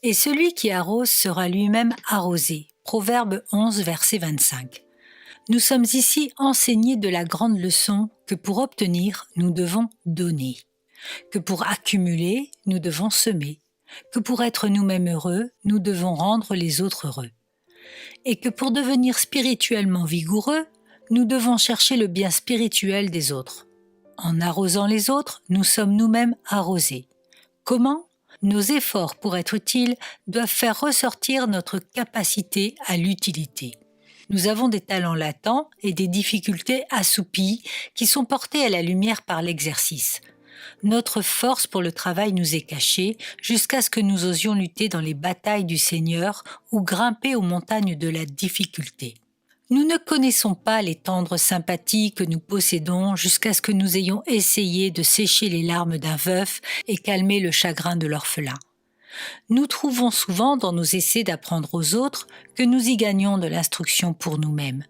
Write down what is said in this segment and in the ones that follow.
Et celui qui arrose sera lui-même arrosé. Proverbe 11, verset 25. Nous sommes ici enseignés de la grande leçon que pour obtenir, nous devons donner, que pour accumuler, nous devons semer, que pour être nous-mêmes heureux, nous devons rendre les autres heureux, et que pour devenir spirituellement vigoureux, nous devons chercher le bien spirituel des autres. En arrosant les autres, nous sommes nous-mêmes arrosés. Comment ? Nos efforts pour être utiles doivent faire ressortir notre capacité à l'utilité. Nous avons des talents latents et des difficultés assoupies qui sont portés à la lumière par l'exercice. Notre force pour le travail nous est cachée jusqu'à ce que nous osions lutter dans les batailles du Seigneur ou grimper aux montagnes de la difficulté. Nous ne connaissons pas les tendres sympathies que nous possédons jusqu'à ce que nous ayons essayé de sécher les larmes d'un veuf et calmer le chagrin de l'orphelin. Nous trouvons souvent dans nos essais d'apprendre aux autres que nous y gagnons de l'instruction pour nous-mêmes.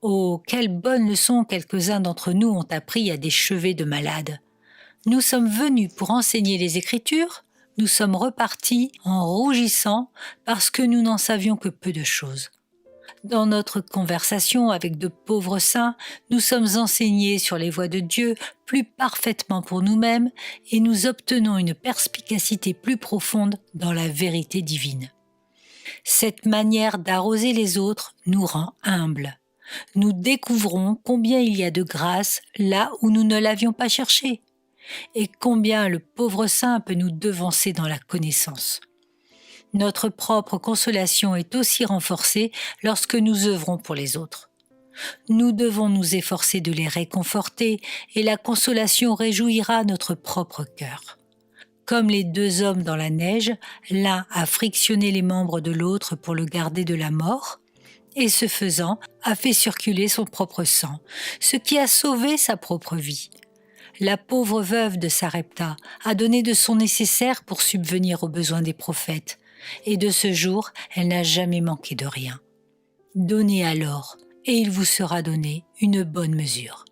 Oh, quelle bonne leçon quelques-uns d'entre nous ont appris à des chevets de malades. Nous sommes venus pour enseigner les Écritures, nous sommes repartis en rougissant parce que nous n'en savions que peu de choses. Dans notre conversation avec de pauvres saints, nous sommes enseignés sur les voies de Dieu plus parfaitement pour nous-mêmes et nous obtenons une perspicacité plus profonde dans la vérité divine. Cette manière d'arroser les autres nous rend humbles. Nous découvrons combien il y a de grâce là où nous ne l'avions pas cherché et combien le pauvre saint peut nous devancer dans la connaissance. Notre propre consolation est aussi renforcée lorsque nous œuvrons pour les autres. Nous devons nous efforcer de les réconforter et la consolation réjouira notre propre cœur. Comme les deux hommes dans la neige, l'un a frictionné les membres de l'autre pour le garder de la mort, et ce faisant, a fait circuler son propre sang, ce qui a sauvé sa propre vie. La pauvre veuve de Sarepta a donné de son nécessaire pour subvenir aux besoins des prophètes, et de ce jour, elle n'a jamais manqué de rien. Donnez alors, et il vous sera donné une bonne mesure.